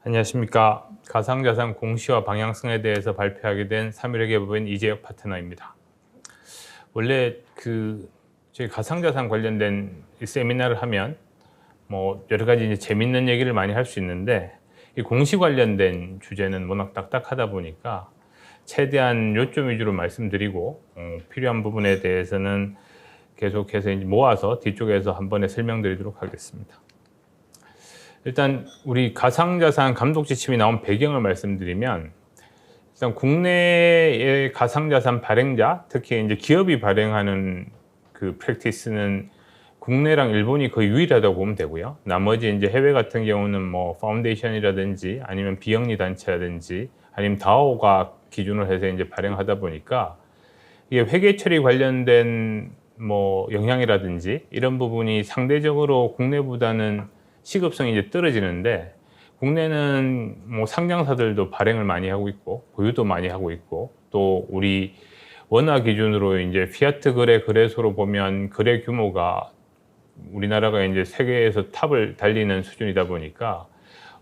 안녕하십니까. 가상자산 공시화 방향성에 대해서 발표하게 된 3일의 법인 이재혁 파트너입니다. 원래 저희 가상자산 관련된 이 세미나를 하면 여러 가지 이제 재밌는 얘기를 많이 할 수 있는데, 이 공시 관련된 주제는 워낙 딱딱하다 보니까 최대한 요점 위주로 말씀드리고 필요한 부분에 대해서는 계속해서 이제 모아서 뒤쪽에서 한 번에 설명드리도록 하겠습니다. 일단 우리 가상자산 감독 지침이 나온 배경을 말씀드리면, 일단 국내의 가상자산 발행자, 특히 이제 기업이 발행하는 그 프랙티스는 국내랑 일본이 거의 유일하다고 보면 되고요. 나머지 이제 해외 같은 경우는 뭐 파운데이션이라든지 아니면 비영리 단체라든지 아니면 다오가 기준으로 해서 이제 발행하다 보니까 이게 회계 처리 관련된 영향이라든지 이런 부분이 상대적으로 국내보다는 시급성이 이제 떨어지는데, 국내는 상장사들도 발행을 많이 하고 있고 보유도 많이 하고 있고, 또 우리 원화 기준으로 이제 피아트 거래 거래소로 보면 거래 규모가 우리나라가 이제 세계에서 탑을 달리는 수준이다 보니까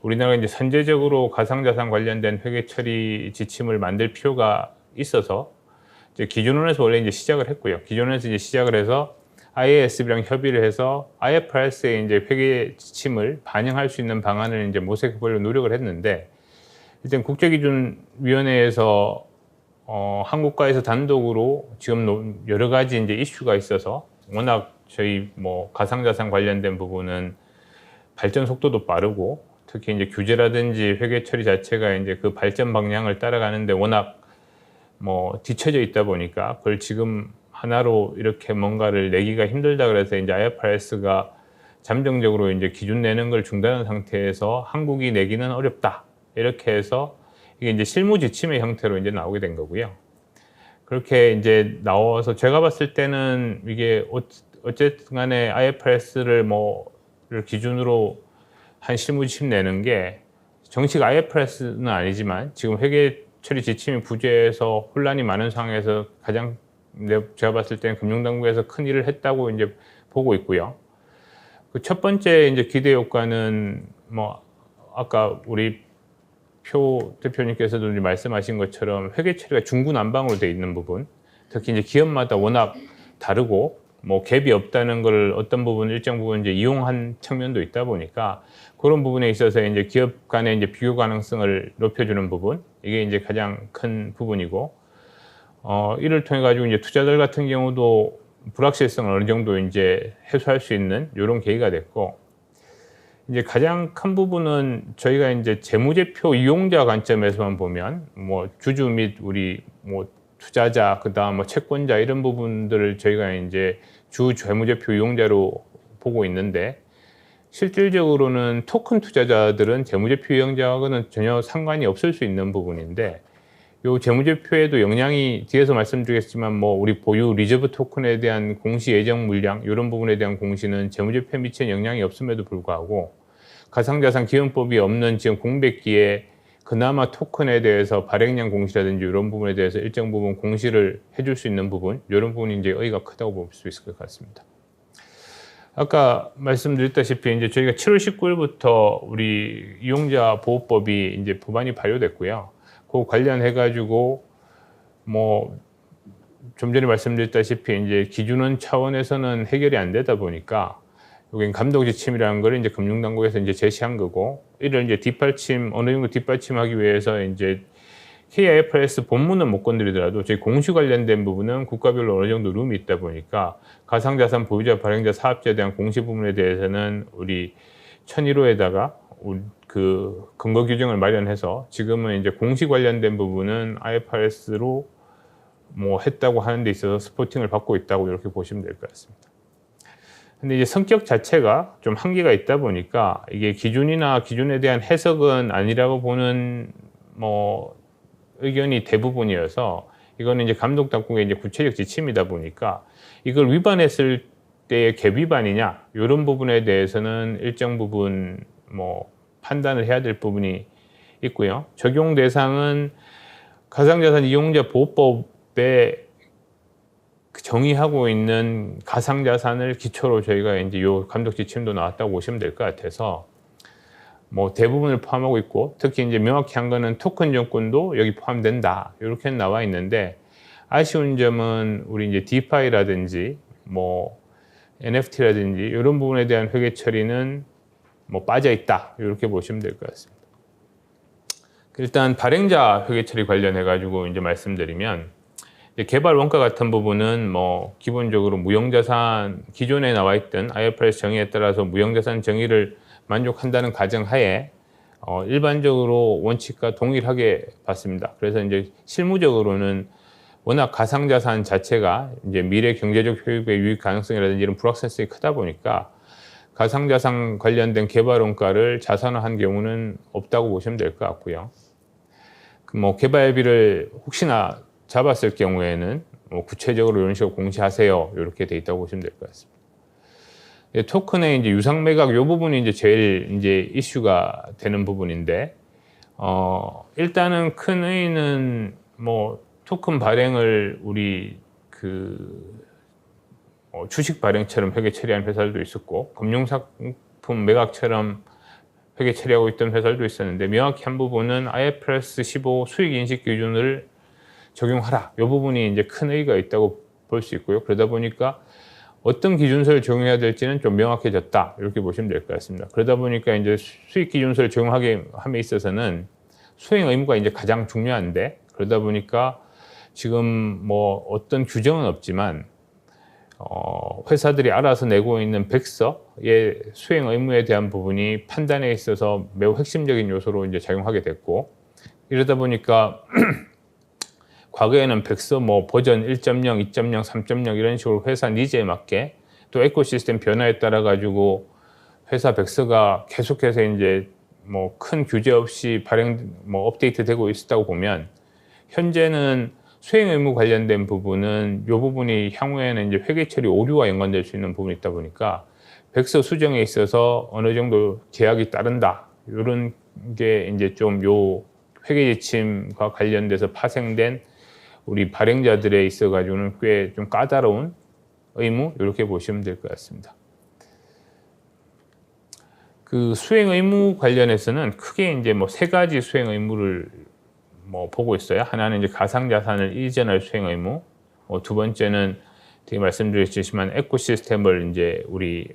우리나라가 이제 선제적으로 가상자산 관련된 회계 처리 지침을 만들 필요가 있어서 이제 기준원에서 원래 이제 시작을 했고요. 기준원에서 이제 시작을 해서 IASB랑 협의를 해서 IFRS에 이제 회계 지침을 반영할 수 있는 방안을 이제 모색해 보려고 노력을 했는데, 일단 국제기준위원회에서 한국과에서 단독으로 지금 여러 가지 이제 이슈가 있어서, 워낙 저희 가상자산 관련된 부분은 발전 속도도 빠르고, 특히 이제 규제라든지 회계 처리 자체가 이제 그 발전 방향을 따라가는데 워낙 뒤처져 있다 보니까 그걸 지금 하나로 이렇게 뭔가를 내기가 힘들다 그래서 이제 IFRS가 잠정적으로 이제 기준 내는 걸 중단한 상태에서 한국이 내기는 어렵다, 이렇게 해서 이게 이제 실무 지침의 형태로 이제 나오게 된 거고요. 그렇게 이제 나와서 제가 봤을 때는 이게 어쨌든 간에 IFRS를 기준으로 한 실무 지침 내는 게 정식 IFRS는 아니지만 지금 회계 처리 지침이 부재해서 혼란이 많은 상황에서 가장 제가 봤을 때는 금융당국에서 큰 일을 했다고 이제 보고 있고요. 그 첫 번째 이제 기대 효과는 아까 우리 표 대표님께서도 이제 말씀하신 것처럼 회계 처리가 중구난방으로 돼 있는 부분, 특히 이제 기업마다 워낙 다르고 갭이 없다는 걸 어떤 부분 일정 부분 이제 이용한 측면도 있다 보니까 그런 부분에 있어서 이제 기업 간의 이제 비교 가능성을 높여주는 부분, 이게 이제 가장 큰 부분이고, 이를 통해 가지고 이제 투자들 같은 경우도 불확실성을 어느 정도 이제 해소할 수 있는 이런 계기가 됐고, 이제 가장 큰 부분은 저희가 이제 재무제표 이용자 관점에서만 보면 주주 및 우리 투자자, 그다음 채권자 이런 부분들을 저희가 이제 주 재무제표 이용자로 보고 있는데, 실질적으로는 토큰 투자자들은 재무제표 이용자하고는 전혀 상관이 없을 수 있는 부분인데, 요 재무제표에도 영향이 뒤에서 말씀드리겠지만 우리 보유 리저브 토큰에 대한 공시 예정 물량 이런 부분에 대한 공시는 재무제표에 미치는 영향이 없음에도 불구하고, 가상자산 기원법이 없는 지금 공백기에 그나마 토큰에 대해서 발행량 공시라든지 이런 부분에 대해서 일정 부분 공시를 해줄 수 있는 부분, 이런 부분이 이제 의의가 크다고 볼 수 있을 것 같습니다. 아까 말씀드렸다시피 이제 저희가 7월 19일부터 우리 이용자 보호법이 이제 법안이 발효됐고요. 그 관련해가지고 좀 전에 말씀드렸다시피 이제 기준원 차원에서는 해결이 안 되다 보니까 여기 감독 지침이라는 걸 이제 금융당국에서 이제 제시한 거고, 이를 이제 어느 정도 뒷받침하기 위해서 이제 KIFRS 본문은 못 건드리더라도 저희 공시 관련된 부분은 국가별로 어느 정도 룸이 있다 보니까 가상자산 보유자, 발행자, 사업자에 대한 공시 부분에 대해서는 우리 1001호에다가 그 근거 규정을 마련해서 지금은 이제 공시 관련된 부분은 IFRS로 했다고 하는 데 있어서 스포팅을 받고 있다고 이렇게 보시면 될 것 같습니다. 근데 이제 성격 자체가 좀 한계가 있다 보니까 이게 기준이나 기준에 대한 해석은 아니라고 보는 의견이 대부분이어서, 이거는 이제 감독 당국의 이제 구체적 지침이다 보니까 이걸 위반했을 때의 갭 위반이냐 이런 부분에 대해서는 일정 부분 판단을 해야 될 부분이 있고요. 적용 대상은 가상자산 이용자 보호법에 정의하고 있는 가상자산을 기초로 저희가 이제 요 감독 지침도 나왔다고 보시면 될 것 같아서 뭐 대부분을 포함하고 있고, 특히 이제 명확히 한 거는 토큰 정권도 여기 포함된다, 이렇게 나와 있는데, 아쉬운 점은 우리 이제 디파이라든지 뭐 NFT라든지 이런 부분에 대한 회계 처리는 뭐 빠져 있다, 이렇게 보시면 될 것 같습니다. 일단 발행자 회계 처리 관련해 가지고 이제 말씀드리면, 이제 개발 원가 같은 부분은 뭐 기본적으로 무형자산, 기존에 나와 있던 IFRS 정의에 따라서 무형자산 정의를 만족한다는 가정하에 일반적으로 원칙과 동일하게 봤습니다. 그래서 이제 실무적으로는 워낙 가상자산 자체가 이제 미래 경제적 효익의 유익 가능성이라든지 이런 불확실성이 크다 보니까 가상자산 관련된 개발 원가를 자산화한 경우는 없다고 보시면 될 것 같고요. 뭐 개발비를 혹시나 잡았을 경우에는 뭐 구체적으로 이런 식으로 공시하세요, 이렇게 돼 있다고 보시면 될 것 같습니다. 토큰의 이제 유상 매각 이 부분이 이제 제일 이제 이슈가 되는 부분인데, 일단은 큰 의의는 뭐 토큰 발행을 우리 주식 발행처럼 회계 처리한 회사들도 있었고, 금융상품 매각처럼 회계 처리하고 있던 회사들도 있었는데, 명확히 한 부분은 IFRS 15 수익 인식 기준을 적용하라, 이 부분이 이제 큰 의의가 있다고 볼 수 있고요. 그러다 보니까 어떤 기준서를 적용해야 될지는 좀 명확해졌다, 이렇게 보시면 될 것 같습니다. 그러다 보니까 이제 수익 기준서를 적용하게 함에 있어서는 수행 의무가 이제 가장 중요한데, 그러다 보니까 지금 뭐 어떤 규정은 없지만 회사들이 알아서 내고 있는 백서의 수행 의무에 대한 부분이 판단에 있어서 매우 핵심적인 요소로 이제 작용하게 됐고, 이러다 보니까 과거에는 백서 뭐 버전 1.0, 2.0, 3.0 이런 식으로 회사 니즈에 맞게, 또 에코시스템 변화에 따라 가지고 회사 백서가 계속해서 이제 뭐 큰 규제 없이 업데이트되고 있었다고 보면, 현재는 수행 의무 관련된 부분은 이 부분이 향후에는 이제 회계 처리 오류와 연관될 수 있는 부분이 있다 보니까 백서 수정에 있어서 어느 정도 제약이 따른다, 이런 게 이제 좀 요 회계 지침과 관련돼서 파생된 우리 발행자들에 있어 가지고는 꽤 좀 까다로운 의무, 이렇게 보시면 될 것 같습니다. 그 수행 의무 관련해서는 크게 이제 뭐 세 가지 수행 의무를 뭐 보고 있어요. 하나는 이제 가상자산을 이전할 수행 의무, 두 번째는 되게 말씀드렸지만 에코시스템을 이제 우리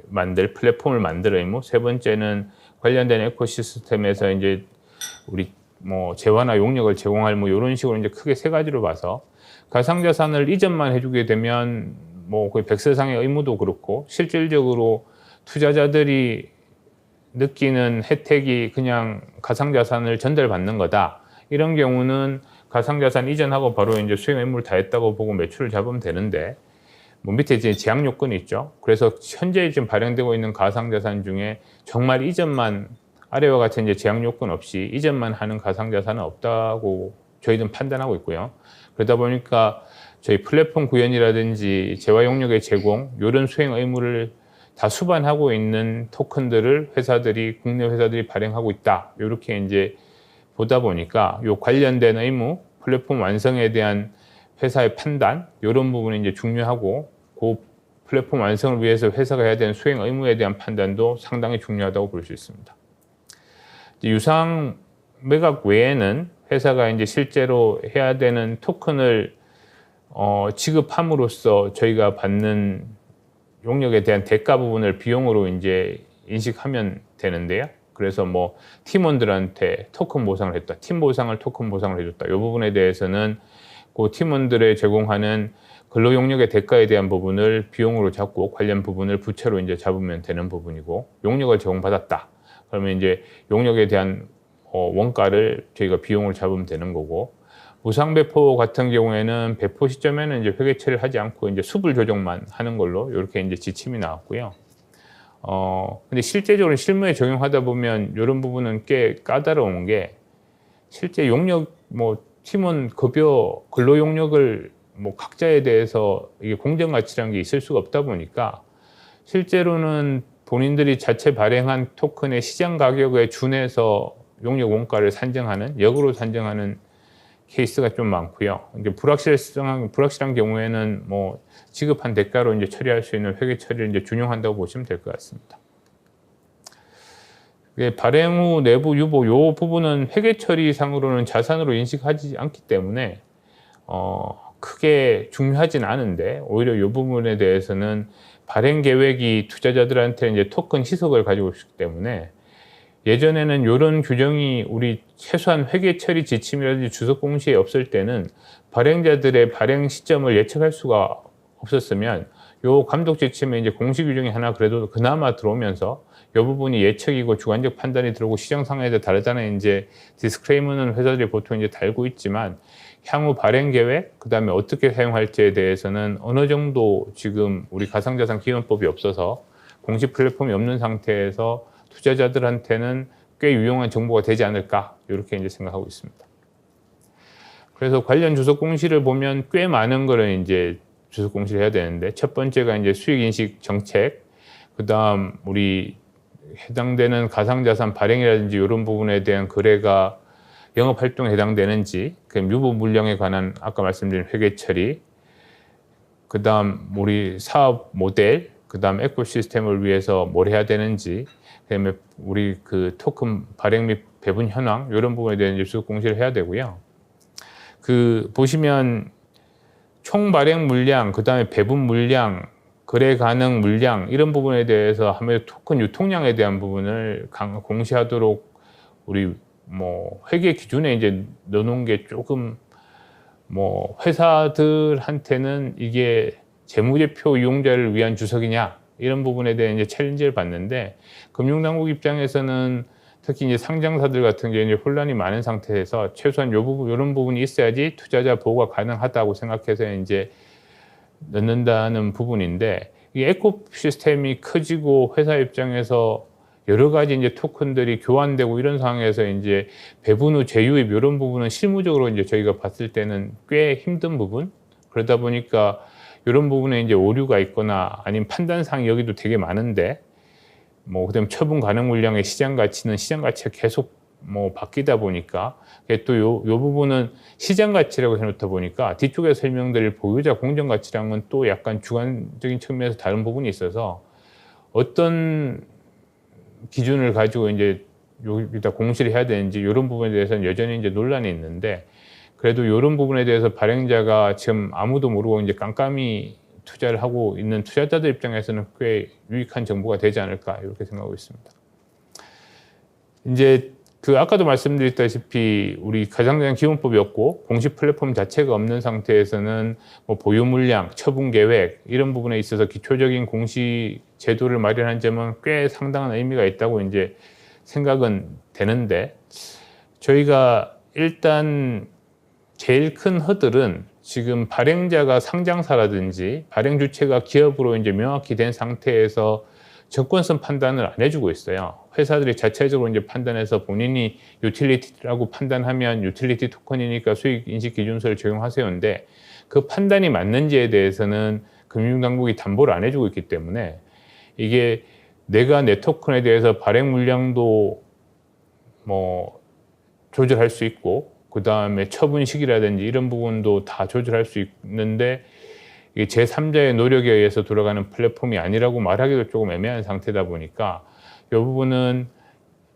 플랫폼을 만들 의무, 세 번째는 관련된 에코시스템에서 이제 우리 뭐 재화나 용역을 제공할 뭐 이런 식으로 이제 크게 세 가지로 봐서, 가상자산을 이전만 해주게 되면 뭐 거의 백세상의 의무도 그렇고, 실질적으로 투자자들이 느끼는 혜택이 그냥 가상자산을 전달받는 거다, 이런 경우는 가상자산 이전하고 바로 이제 수행 의무를 다 했다고 보고 매출을 잡으면 되는데, 뭐 밑에 이제 제약 요건이 있죠. 그래서 현재 지금 발행되고 있는 가상자산 중에 정말 이전만, 아래와 같은 이제 제약 요건 없이 이전만 하는 가상자산은 없다고 저희는 판단하고 있고요. 그러다 보니까 저희 플랫폼 구현이라든지 재화 용역의 제공, 이런 수행 의무를 다 수반하고 있는 토큰들을 국내 회사들이 발행하고 있다, 이렇게 이제 보다 보니까 요 관련된 의무, 플랫폼 완성에 대한 회사의 판단, 이런 부분이 이제 중요하고, 그 플랫폼 완성을 위해서 회사가 해야 되는 수행 의무에 대한 판단도 상당히 중요하다고 볼 수 있습니다. 유상 매각 외에는 회사가 이제 실제로 해야 되는 토큰을 지급함으로써 저희가 받는 용역에 대한 대가 부분을 비용으로 이제 인식하면 되는데요. 그래서 뭐 팀원들한테 토큰 보상을 했다, 팀 보상을 토큰 보상을 해줬다, 이 부분에 대해서는 그 팀원들의 제공하는 근로 용역의 대가에 대한 부분을 비용으로 잡고 관련 부분을 부채로 이제 잡으면 되는 부분이고, 용역을 제공받았다 그러면 이제 용역에 대한 원가를 저희가 비용을 잡으면 되는 거고, 무상 배포 같은 경우에는 배포 시점에는 이제 회계 처리를 하지 않고 이제 수불 조정만 하는 걸로 이렇게 이제 지침이 나왔고요. 근데 실제적으로 실무에 적용하다 보면 이런 부분은 꽤 까다로운 게, 실제 용역 뭐 팀원 급여 근로 용역을 뭐 각자에 대해서 이게 공정 가치라는 게 있을 수가 없다 보니까, 실제로는 본인들이 자체 발행한 토큰의 시장 가격에 준해서 용역 원가를 역으로 산정하는 케이스가 좀 많고요. 이제 불확실한 경우에는 뭐 지급한 대가로 이제 처리할 수 있는 회계 처리를 이제 준용한다고 보시면 될 것 같습니다. 발행 후 내부 유보 요 부분은 회계 처리상으로는 자산으로 인식하지 않기 때문에 크게 중요하진 않은데, 오히려 이 부분에 대해서는 발행 계획이 투자자들한테 이제 토큰 희석을 가지고 있기 때문에, 예전에는 이런 규정이 우리 최소한 회계 처리 지침이라든지 주석 공시에 없을 때는 발행자들의 발행 시점을 예측할 수가 없었으면, 요 감독 지침에 이제 공시 규정이 하나 그래도 그나마 들어오면서 이 부분이 예측이고 주관적 판단이 들어오고 시장 상황에 다르다는 이제 디스크레이머는 회사들이 보통 이제 달고 있지만, 향후 발행 계획, 그 다음에 어떻게 사용할지에 대해서는 어느 정도 지금 우리 가상자산 기본법이 없어서 공시 플랫폼이 없는 상태에서 투자자들한테는 꽤 유용한 정보가 되지 않을까, 이렇게 이제 생각하고 있습니다. 그래서 관련 주석 공시를 보면 꽤 많은 거를 이제 주석 공시를 해야 되는데, 첫 번째가 이제 수익 인식 정책, 그 다음 우리 해당되는 가상자산 발행이라든지 이런 부분에 대한 거래가 영업 활동에 해당되는지, 그럼 유보 물량에 관한 아까 말씀드린 회계 처리, 그 다음 우리 사업 모델, 그 다음 에코시스템을 위해서 뭘 해야 되는지, 그다음에 우리 그 토큰 발행 및 배분 현황, 이런 부분에 대한 주석 공시를 해야 되고요. 그 보시면 총 발행 물량, 그 다음에 배분 물량, 거래 가능 물량, 이런 부분에 대해서 하면 토큰 유통량에 대한 부분을 공시하도록 우리 뭐 회계 기준에 이제 넣어놓은 게 조금 뭐 회사들한테는 이게 재무제표 이용자를 위한 주석이냐, 이런 부분에 대한 이제 챌린지를 받는데, 금융당국 입장에서는 특히 이제 상장사들 같은 경우에 혼란이 많은 상태에서 최소한 요 부분, 이런 부분이 있어야지 투자자 보호가 가능하다고 생각해서 이제 넣는다는 부분인데, 이 에코시스템이 커지고 회사 입장에서 여러 가지 이제 토큰들이 교환되고 이런 상황에서 이제 배분 후 재유입, 이런 부분은 실무적으로 이제 저희가 봤을 때는 꽤 힘든 부분, 그러다 보니까 이런 부분에 이제 오류가 있거나 아니면 판단사항이 여기도 되게 많은데, 뭐 그다음 처분 가능 물량의 시장 가치는 시장 가치가 계속 뭐 바뀌다 보니까, 또 요 부분은 시장 가치라고 해놓다 보니까 뒤쪽에 설명드릴 보유자 공정 가치랑은 또 약간 주관적인 측면에서 다른 부분이 있어서, 어떤 기준을 가지고 이제 여기다 공시를 해야 되는지 이런 부분에 대해서는 여전히 이제 논란이 있는데, 그래도 이런 부분에 대해서 발행자가 지금 아무도 모르고 이제 깜깜이 투자를 하고 있는 투자자들 입장에서는 꽤 유익한 정보가 되지 않을까, 이렇게 생각하고 있습니다. 이제 그 아까도 말씀드렸다시피 우리 가상자산 기본법이 없고 공시 플랫폼 자체가 없는 상태에서는 뭐 보유 물량, 처분 계획, 이런 부분에 있어서 기초적인 공시 제도를 마련한 점은 꽤 상당한 의미가 있다고 이제 생각은 되는데, 저희가 일단 제일 큰 허들은 지금 발행자가 상장사라든지 발행 주체가 기업으로 이제 명확히 된 상태에서 정권성 판단을 안 해주고 있어요. 회사들이 자체적으로 이제 판단해서 본인이 유틸리티라고 판단하면 유틸리티 토큰이니까 수익 인식 기준서를 적용하세요인데, 그 판단이 맞는지에 대해서는 금융당국이 담보를 안 해주고 있기 때문에, 이게 내가 내 토큰에 대해서 발행 물량도 뭐 조절할 수 있고, 그 다음에 처분 시기라든지 이런 부분도 다 조절할 수 있는데, 이게 제3자의 노력에 의해서 돌아가는 플랫폼이 아니라고 말하기도 조금 애매한 상태다 보니까, 이 부분은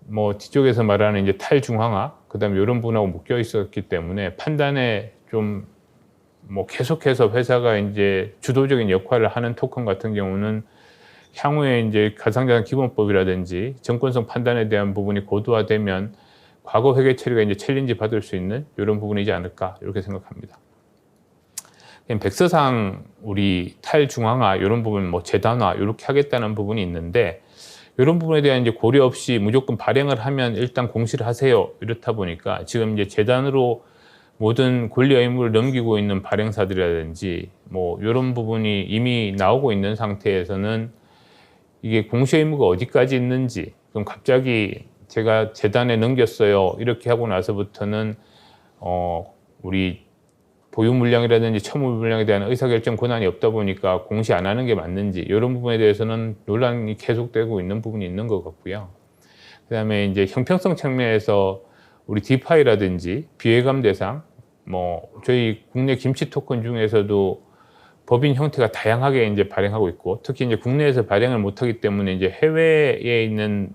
뭐 뒤쪽에서 말하는 이제 탈중앙화, 그 다음에 이런 부분하고 묶여 있었기 때문에 판단에 좀 뭐 계속해서 회사가 이제 주도적인 역할을 하는 토큰 같은 경우는 향후에 이제 가상자산 기본법이라든지 정권성 판단에 대한 부분이 고도화되면 과거 회계 처리가 이제 챌린지 받을 수 있는 이런 부분이지 않을까, 이렇게 생각합니다. 백서상 우리 탈중앙화 이런 부분, 뭐 재단화 이렇게 하겠다는 부분이 있는데, 이런 부분에 대한 이제 고려 없이 무조건 발행을 하면 일단 공시를 하세요, 이렇다 보니까 지금 이제 재단으로 모든 권리 의무를 넘기고 있는 발행사들이라든지 뭐 이런 부분이 이미 나오고 있는 상태에서는 이게 공시 의무가 어디까지 있는지, 그럼 갑자기 제가 재단에 넘겼어요 이렇게 하고 나서부터는 우리 보유 물량이라든지 처분 물량에 대한 의사결정 권한이 없다 보니까 공시 안 하는 게 맞는지, 이런 부분에 대해서는 논란이 계속되고 있는 부분이 있는 것 같고요. 그 다음에 이제 형평성 측면에서 우리 디파이라든지 비예감 대상, 뭐 저희 국내 김치 토큰 중에서도 법인 형태가 다양하게 이제 발행하고 있고, 특히 이제 국내에서 발행을 못하기 때문에 이제 해외에 있는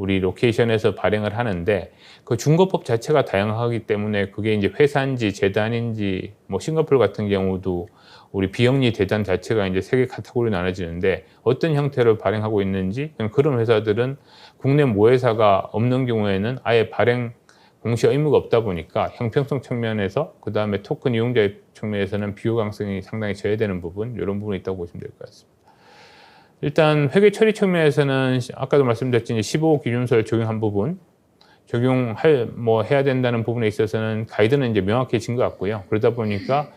우리 로케이션에서 발행을 하는데 그 준거법 자체가 다양하기 때문에 그게 이제 회사인지 재단인지 뭐 싱가포르 같은 경우도 우리 비영리 재단 자체가 이제 3개 카테고리로 나눠지는데 어떤 형태로 발행하고 있는지 그런 회사들은 국내 모회사가 없는 경우에는 아예 발행 공시 의무가 없다 보니까 형평성 측면에서 그 다음에 토큰 이용자 측면에서는 비호강성이 상당히 제외되는 부분 이런 부분이 있다고 보시면 될 것 같습니다. 일단 회계 처리 측면에서는 아까도 말씀드렸지만 15호 기준서를 적용한 부분 해야 된다는 부분에 있어서는 가이드는 이제 명확해진 것 같고요. 그러다 보니까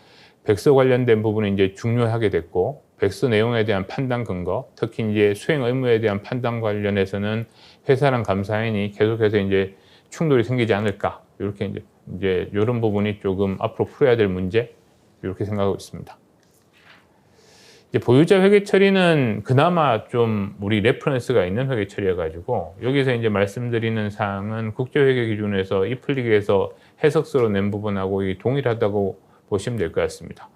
백서 관련된 부분은 이제 중요하게 됐고 백서 내용에 대한 판단 근거, 특히 이제 수행 의무에 대한 판단 관련해서는 회사랑 감사인이 계속해서 이제 충돌이 생기지 않을까 이렇게 이제 이런 부분이 조금 앞으로 풀어야 될 문제 이렇게 생각하고 있습니다. 이제 보유자 회계 처리는 그나마 좀 우리 레퍼런스가 있는 회계 처리여가지고 여기서 이제 말씀드리는 사항은 국제회계 기준에서 이플리그에서 해석서로 낸 부분하고 동일하다고 보시면 될 것 같습니다.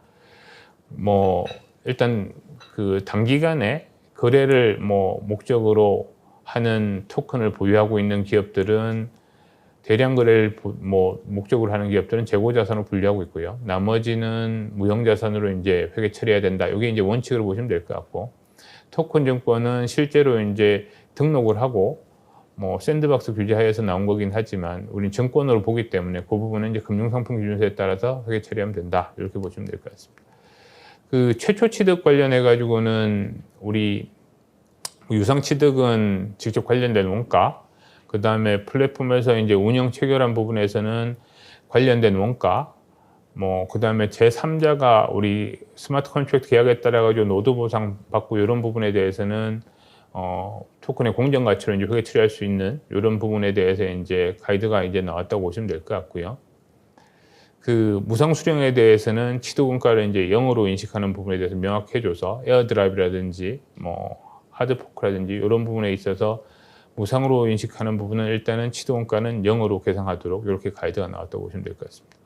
뭐 일단 그 단기간에 거래를 목적으로 하는 토큰을 보유하고 있는 기업들은 대량 거래를 목적으로 하는 기업들은 재고 자산으로 분류하고 있고요. 나머지는 무형 자산으로 이제 회계 처리해야 된다. 이게 이제 원칙으로 보시면 될 것 같고, 토큰 증권은 실제로 이제 등록을 하고 샌드박스 규제 하에서 나온 거긴 하지만 우리는 증권으로 보기 때문에 그 부분은 이제 금융상품 기준서에 따라서 회계 처리하면 된다. 이렇게 보시면 될 것 같습니다. 그 최초 취득 관련해 가지고는 우리 유상 취득은 직접 관련된 원가, 그 다음에 플랫폼에서 이제 운영 체결한 부분에서는 관련된 원가, 그 다음에 제3자가 우리 스마트 컨트랙트 계약에 따라 가지고 노드 보상 받고 이런 부분에 대해서는 토큰의 공정 가치로 이제 회계 처리할 수 있는 이런 부분에 대해서 이제 가이드가 이제 나왔다고 보시면 될 것 같고요. 그 무상 수령에 대해서는 취득원가를 이제 0으로 인식하는 부분에 대해서 명확해줘서 에어드라이브라든지 하드포크라든지 이런 부분에 있어서 무상으로 인식하는 부분은 일단은 취득원가는 0으로 계상하도록 이렇게 가이드가 나왔다고 보시면 될 것 같습니다.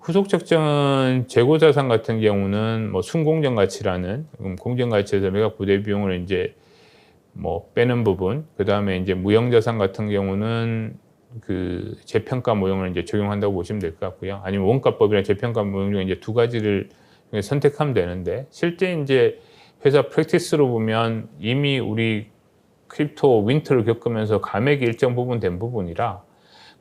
후속 책정은 재고자산 같은 경우는 순공정가치라는 공정가치에서 매각 부대 비용을 이제 빼는 부분, 그 다음에 이제 무형자산 같은 경우는 그 재평가 모형을 이제 적용한다고 보시면 될 것 같고요. 아니면 원가법이나 재평가 모형 중에 이제 두 가지를 선택하면 되는데 실제 이제 회사 프랙티스로 보면 이미 우리 크립토 윈터를 겪으면서 감액이 일정 부분 된 부분이라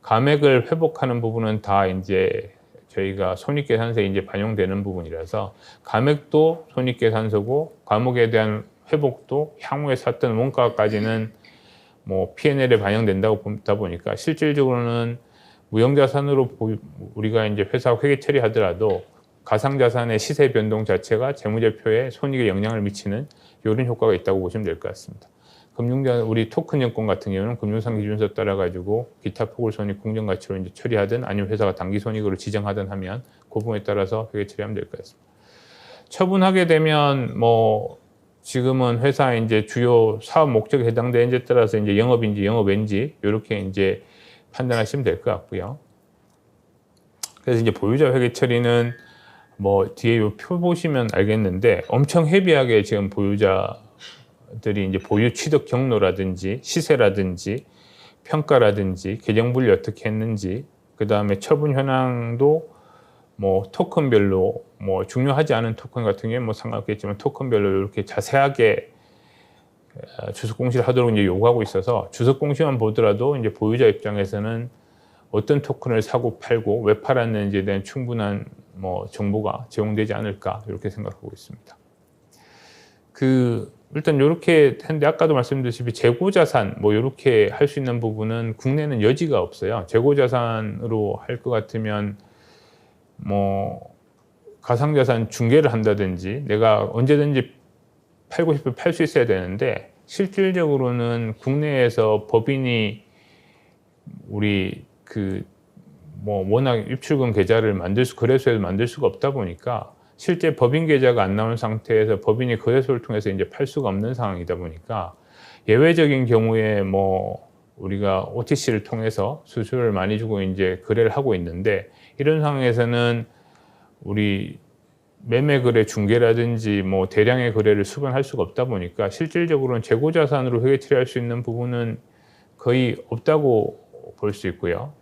감액을 회복하는 부분은 다 이제 저희가 손익계산서에 이제 반영되는 부분이라서 감액도 손익계산서고 감액에 대한 회복도 향후에 샀던 원가까지는 P&L에 반영된다고 보다 보니까 실질적으로는 무형자산으로 우리가 이제 회사 회계 처리하더라도 가상자산의 시세 변동 자체가 재무제표에 손익에 영향을 미치는 이런 효과가 있다고 보시면 될 것 같습니다. 우리 토큰 증권 같은 경우는 금융상 기준서 따라 가지고 기타 포괄 손익 공정 가치로 이제 처리하든 아니면 회사가 단기 손익으로 지정하든 하면 그 부분에 따라서 회계 처리하면 될 것 같습니다. 처분하게 되면 지금은 회사 이제 주요 사업 목적에 해당되는지에 따라서 이제 영업인지 영업외인지 이렇게 이제 판단하시면 될 것 같고요. 그래서 이제 보유자 회계 처리는 뒤에 이 표 보시면 알겠는데 엄청 헤비하게 지금 보유자들이 이제 보유 취득 경로라든지 시세라든지 평가라든지 계정 분리 어떻게 했는지 그 다음에 처분 현황도 토큰별로 중요하지 않은 토큰 같은 경우에 상관없겠지만 토큰별로 이렇게 자세하게 주석 공시를 하도록 이제 요구하고 있어서 주석 공시만 보더라도 이제 보유자 입장에서는 어떤 토큰을 사고 팔고 왜 팔았는지에 대한 충분한 정보가 제공되지 않을까 이렇게 생각하고 있습니다. 일단 이렇게 했는데 아까도 말씀드렸다시피 재고자산 이렇게 할 수 있는 부분은 국내는 여지가 없어요. 재고자산으로 할 것 같으면 가상자산 중개를 한다든지 내가 언제든지 팔고 싶으면 팔 수 있어야 되는데 실질적으로는 국내에서 법인이 우리 워낙 입출금 계좌를 거래소에서 만들 수가 없다 보니까 실제 법인 계좌가 안 나온 상태에서 법인이 거래소를 통해서 이제 팔 수가 없는 상황이다 보니까 예외적인 경우에 우리가 OTC를 통해서 수수료를 많이 주고 이제 거래를 하고 있는데 이런 상황에서는 우리 매매 거래 중개라든지 대량의 거래를 수반할 수가 없다 보니까 실질적으로는 재고자산으로 회계 처리할 수 있는 부분은 거의 없다고 볼 수 있고요.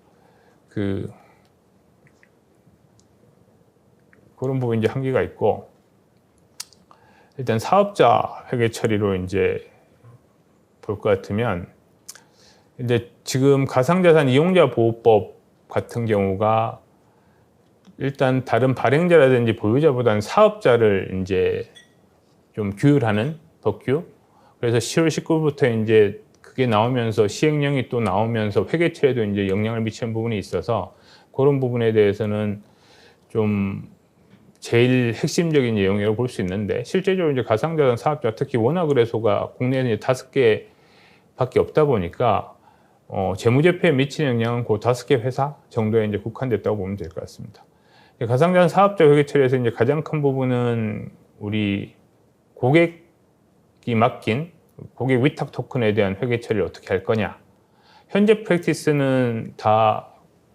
그런 부분 이제 한계가 있고, 일단 사업자 회계 처리로 이제 볼 것 같으면, 이제 지금 가상자산 이용자 보호법 같은 경우가 일단 다른 발행자라든지 보유자보다는 사업자를 이제 좀 규율하는 법규. 그래서 10월 19일부터 이제 그게 나오면서 시행령이 또 나오면서 회계처리에도 이제 영향을 미치는 부분이 있어서 그런 부분에 대해서는 좀 제일 핵심적인 내용이라고 볼 수 있는데, 실제적으로 이제 가상자산 사업자, 특히 원화거래소가 국내에는 5개밖에 없다 보니까 재무제표에 미치는 영향은 그 5개 회사 정도에 이제 국한됐다고 보면 될 것 같습니다. 가상자산 사업자 회계 처리에서 이제 가장 큰 부분은 우리 고객이 맡긴 고객 위탁 토큰에 대한 회계 처리를 어떻게 할 거냐. 현재 프랙티스는 다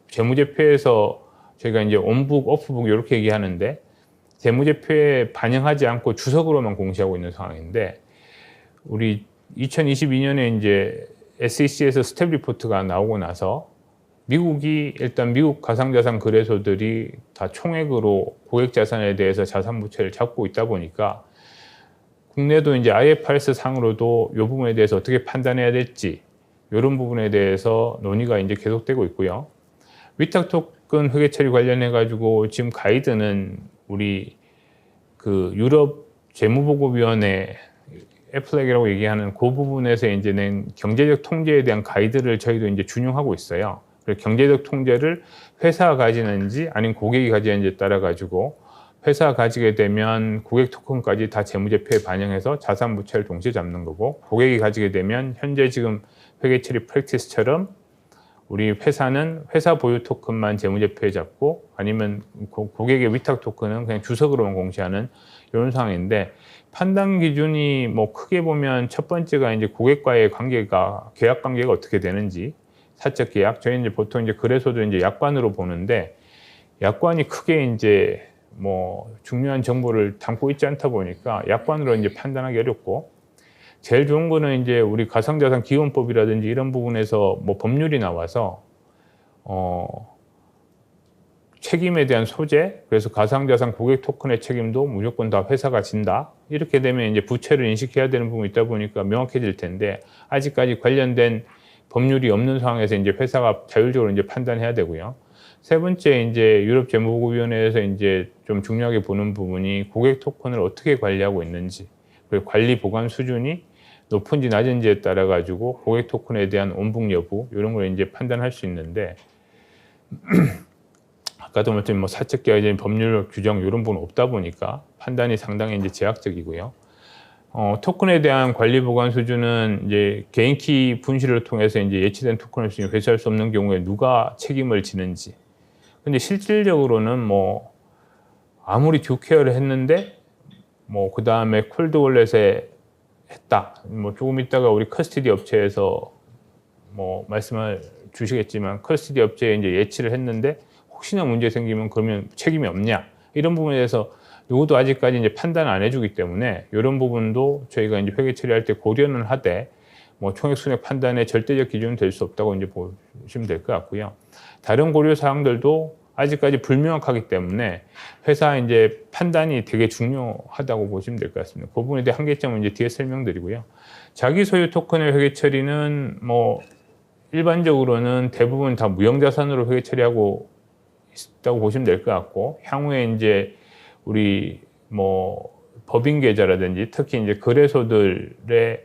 재무제표에서 저희가 이제 온북, 오프북 이렇게 얘기하는데, 재무제표에 반영하지 않고 주석으로만 공시하고 있는 상황인데, 우리 2022년에 이제 SEC에서 스텝 리포트가 나오고 나서 미국이 일단 미국 가상자산 거래소들이 다 총액으로 고객 자산에 대해서 자산 부채를 잡고 있다 보니까 국내도 이제 IFRS 상으로도 이 부분에 대해서 어떻게 판단해야 될지 이런 부분에 대해서 논의가 이제 계속되고 있고요. 위탁 토큰 회계 처리 관련해 가지고 지금 가이드는 우리 유럽 재무보고위원회 애플렉이라고 얘기하는 그 부분에서 이제 낸 경제적 통제에 대한 가이드를 저희도 이제 준용하고 있어요. 경제적 통제를 회사가 가지는지 아니면 고객이 가지는지에 따라 가지고, 회사가 가지게 되면 고객 토큰까지 다 재무제표에 반영해서 자산 부채를 동시에 잡는 거고, 고객이 가지게 되면 현재 지금 회계 처리 프랙티스처럼 우리 회사는 회사 보유 토큰만 재무제표에 잡고, 아니면 고객의 위탁 토큰은 그냥 주석으로만 공시하는 이런 상황인데, 판단 기준이 뭐 크게 보면 첫 번째가 이제 고객과의 관계가, 계약 관계가 어떻게 되는지, 사적 계약. 저희 이제 보통 이제 거래소도 이제 약관으로 보는데, 약관이 크게 이제 뭐 중요한 정보를 담고 있지 않다 보니까 약관으로 이제 판단하기 어렵고, 제일 좋은 거는 이제 우리 가상자산 기원법이라든지 이런 부분에서 뭐 법률이 나와서 책임에 대한 소재, 그래서 가상자산 고객 토큰의 책임도 무조건 다 회사가 진다. 이렇게 되면 이제 부채를 인식해야 되는 부분이 있다 보니까 명확해질 텐데, 아직까지 관련된 법률이 없는 상황에서 이제 회사가 자율적으로 이제 판단해야 되고요. 세 번째, 이제 유럽 재무보고위원회에서 이제 좀 중요하게 보는 부분이 고객 토큰을 어떻게 관리하고 있는지, 그리고 관리 보관 수준이 높은지 낮은지에 따라 가지고 고객 토큰에 대한 온북 여부 이런 걸 이제 판단할 수 있는데, 아까도 말했지만 뭐 사적 계약의 법률 규정 이런 부분 없다 보니까 판단이 상당히 이제 제약적이고요. 토큰에 대한 관리 보관 수준은 이제 개인키 분실을 통해서 이제 예치된 토큰을 회수할 수 없는 경우에 누가 책임을 지는지. 근데 실질적으로는 뭐 아무리 듀케어를 했는데 뭐 그 다음에 콜드 월렛에 했다. 뭐 조금 있다가 우리 커스티디 업체에서 뭐 말씀을 주시겠지만, 커스티디 업체에 이제 예치를 했는데 혹시나 문제 생기면 그러면 책임이 없냐, 이런 부분에 대해서 누구도 아직까지 이제 판단 안 해주기 때문에 이런 부분도 저희가 이제 회계 처리할 때 고려는 하되, 뭐 총액 순액 판단의 절대적 기준은 될 수 없다고 이제 보시면 될 것 같고요. 다른 고려 사항들도 아직까지 불명확하기 때문에 회사 이제 판단이 되게 중요하다고 보시면 될 것 같습니다. 그 부분에 대한 한계점은 이제 뒤에 설명드리고요. 자기 소유 토큰의 회계 처리는 뭐 일반적으로는 대부분 다 무형자산으로 회계 처리하고 있다고 보시면 될 것 같고, 향후에 이제 우리 뭐 법인 계좌라든지 특히 이제 거래소들의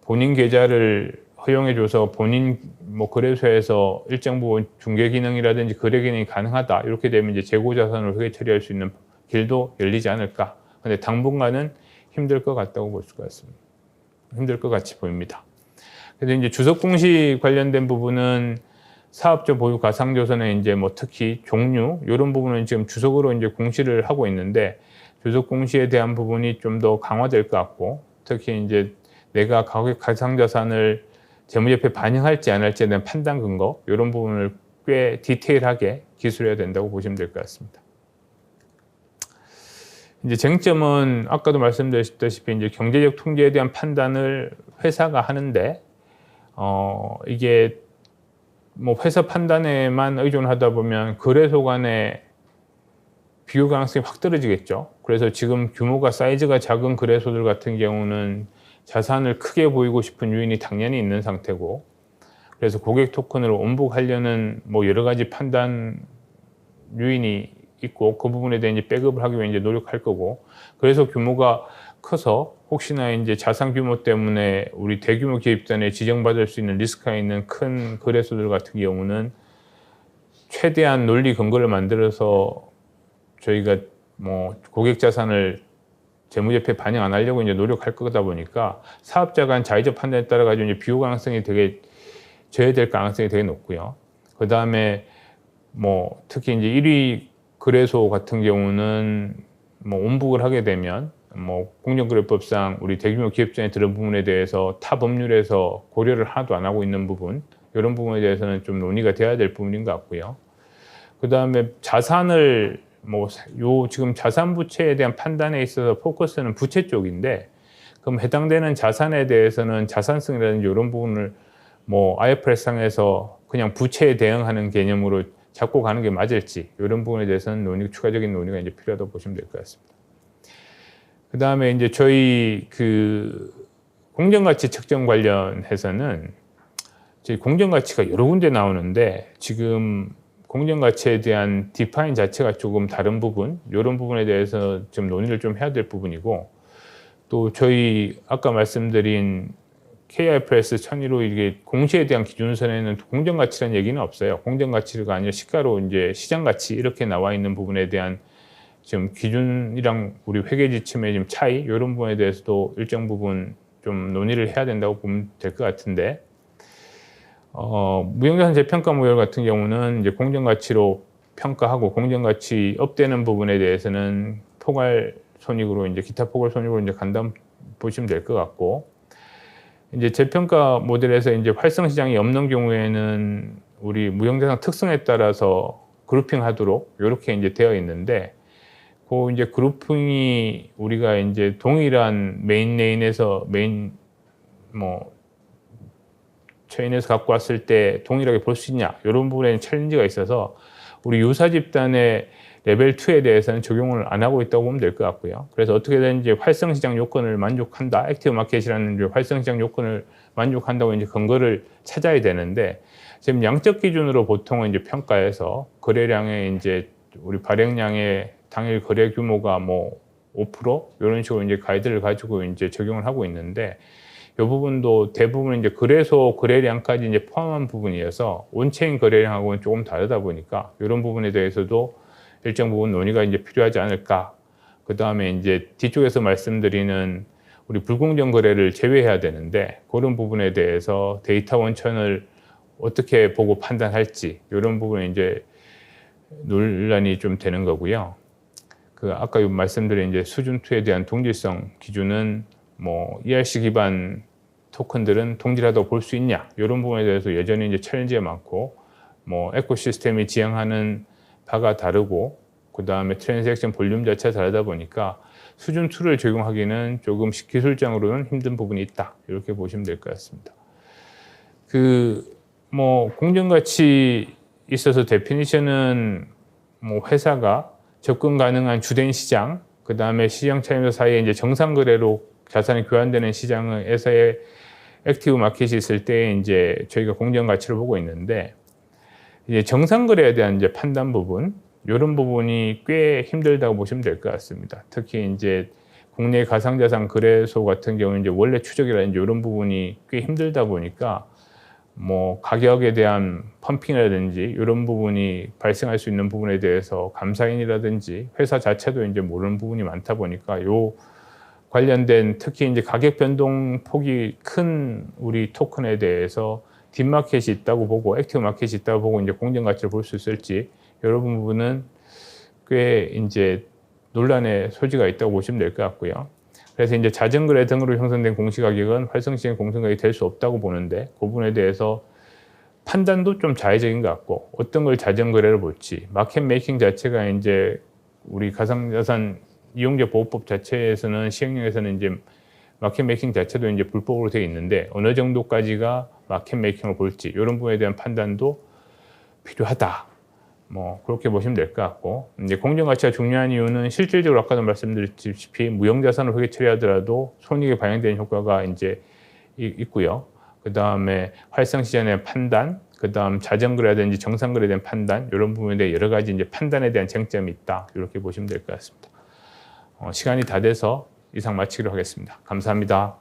본인 계좌를 허용해줘서 본인 뭐 거래소에서 일정 부분 중개 기능이라든지 거래 기능이 가능하다, 이렇게 되면 이제 재고 자산으로 회계 처리할 수 있는 길도 열리지 않을까. 근데 당분간은 힘들 것 같다고 볼 수가 있습니다. 힘들 것 같이 보입니다. 그래서 이제 주석 공시 관련된 부분은 사업자 보유 가상자산의 이제 뭐 특히 종류 이런 부분은 지금 주석으로 이제 공시를 하고 있는데, 주석 공시에 대한 부분이 좀 더 강화될 것 같고, 특히 이제 내가 가상자산을 재무제표에 반영할지 안 할지에 대한 판단 근거 이런 부분을 꽤 디테일하게 기술해야 된다고 보시면 될 것 같습니다. 이제 쟁점은 아까도 말씀드렸다시피 이제 경제적 통제에 대한 판단을 회사가 하는데, 이게 뭐 회사 판단에만 의존하다 보면 거래소 간의 비교 가능성이 확 떨어지겠죠. 그래서 지금 규모가 사이즈가 작은 거래소들 같은 경우는 자산을 크게 보이고 싶은 요인이 당연히 있는 상태고, 그래서 고객 토큰을 온북하려는 뭐 여러 가지 판단 요인이 있고, 그 부분에 대해 이제 백업을 하기 위해 이제 노력할 거고, 그래서 규모가 커서 혹시나 이제 자산 규모 때문에 우리 대규모 기업단에 지정받을 수 있는 리스크가 있는 큰 거래소들 같은 경우는 최대한 논리 근거를 만들어서 저희가 뭐 고객 자산을 재무제표에 반영 안 하려고 이제 노력할 거다 보니까 사업자 간 자의적 판단에 따라 가지고 이제 비교 가능성이 되게 저해될 가능성이 되게 높고요. 그 다음에 뭐 특히 이제 1위 거래소 같은 경우는 뭐 온북을 하게 되면 뭐 공정거래법상 우리 대규모 기업장에 들은 부분에 대해서 타 법률에서 고려를 하나도 안 하고 있는 부분, 이런 부분에 대해서는 좀 논의가 돼야 될 부분인 것 같고요. 그 다음에 자산을 지금 자산 부채에 대한 판단에 있어서 포커스는 부채 쪽인데, 그럼 해당되는 자산에 대해서는 자산성이라든지 이런 부분을 IFRS 상에서 그냥 부채에 대응하는 개념으로 잡고 가는 게 맞을지, 이런 부분에 대해서는 추가적인 논의가 이제 필요하다고 보시면 될 것 같습니다. 그 다음에 이제 저희 공정가치 측정 관련해서는 저희 공정가치가 여러 군데 나오는데, 지금 공정가치에 대한 디파인 자체가 조금 다른 부분, 이런 부분에 대해서 좀 논의를 좀 해야 될 부분이고, 또 저희 아까 말씀드린 KIFRS 1001호 이게 공시에 대한 기준선에는 공정가치라는 얘기는 없어요. 공정가치가 아니라 시가로 이제 시장가치 이렇게 나와 있는 부분에 대한 지금 기준이랑 우리 회계 지침의 지금 차이, 이런 부분에 대해서도 일정 부분 좀 논의를 해야 된다고 보면 될 것 같은데, 무형자산 재평가 모델 같은 경우는 이제 공정가치로 평가하고 공정가치 업되는 부분에 대해서는 포괄 손익으로 이제 기타 포괄 손익으로 이제 간다 보시면 될 것 같고, 이제 재평가 모델에서 이제 활성 시장이 없는 경우에는 우리 무형자산 특성에 따라서 그룹핑하도록 이렇게 이제 되어 있는데, 그 이제 그룹핑이 우리가 이제 동일한 메인 레인에서 체인에서 갖고 왔을 때 동일하게 볼 수 있냐, 이런 부분에 챌린지가 있어서 우리 유사 집단의 레벨 2에 대해서는 적용을 안 하고 있다고 보면 될 것 같고요. 그래서 어떻게든지 활성 시장 요건을 만족한다, 액티브 마켓이라는 활성 시장 요건을 만족한다고 이제 근거를 찾아야 되는데, 지금 양적 기준으로 보통은 이제 평가해서 거래량의 이제 우리 발행량의 당일 거래 규모가 5% 이런 식으로 이제 가이드를 가지고 이제 적용을 하고 있는데, 이 부분도 대부분 이제 거래소 거래량까지 이제 포함한 부분이어서 온체인 거래량하고는 조금 다르다 보니까 이런 부분에 대해서도 일정 부분 논의가 이제 필요하지 않을까. 그 다음에 이제 뒤쪽에서 말씀드리는 우리 불공정 거래를 제외해야 되는데, 그런 부분에 대해서 데이터 원천을 어떻게 보고 판단할지, 이런 부분에 이제 논란이 좀 되는 거고요. 아까 말씀드린 이제 수준 2에 대한 동질성 기준은 ERC 기반 토큰들은 동질하다고 볼 수 있냐, 이런 부분에 대해서 여전히 이제 챌린지가 많고, 에코시스템이 지향하는 바가 다르고, 그 다음에 트랜잭션 볼륨 자체가 다르다 보니까 수준 2를 적용하기는 조금 기술적으로는 힘든 부분이 있다, 이렇게 보시면 될 것 같습니다. 공정가치 있어서 데피니션은 회사가 접근 가능한 주된 시장, 그 다음에 시장 차이점 사이에 이제 정상 거래로 자산이 교환되는 시장에서의 액티브 마켓이 있을 때 이제 저희가 공정 가치를 보고 있는데, 이제 정상 거래에 대한 이제 판단 부분, 이런 부분이 꽤 힘들다고 보시면 될 것 같습니다. 특히 이제 국내 가상자산 거래소 같은 경우는 이제 원래 추적이라든지 이런 부분이 꽤 힘들다 보니까 가격에 대한 펌핑이라든지 이런 부분이 발생할 수 있는 부분에 대해서 감사인이라든지 회사 자체도 이제 모르는 부분이 많다 보니까 요 관련된 특히 이제 가격 변동 폭이 큰 우리 토큰에 대해서 딥마켓이 있다고 보고 액티브 마켓이 있다고 보고 이제 공정 가치를 볼 수 있을지, 이런 부분은 꽤 이제 논란의 소지가 있다고 보시면 될 것 같고요. 그래서 이제 자전거래 등으로 형성된 공시가격은 활성시장 공시가격이 될 수 없다고 보는데, 그 부분에 대해서 판단도 좀 자의적인 것 같고, 어떤 걸 자전거래를 볼지, 마켓 메이킹 자체가 이제 우리 가상자산 이용자 보호법 자체에서는 시행령에서는 이제 마켓 메이킹 자체도 이제 불법으로 되어 있는데, 어느 정도까지가 마켓 메이킹을 볼지 이런 부분에 대한 판단도 필요하다. 뭐 그렇게 보시면 될 것 같고, 이제 공정 가치가 중요한 이유는 실질적으로 아까도 말씀드렸다시피 무형 자산을 회계 처리하더라도 손익에 반영되는 효과가 이제 있고요. 그 다음에 활성 시장의 판단, 그 다음 자전거라든지 정상거래에 대한 판단, 이런 부분에 대해 여러 가지 이제 판단에 대한 쟁점이 있다. 이렇게 보시면 될 것 같습니다. 시간이 다 돼서 이상 마치기로 하겠습니다. 감사합니다.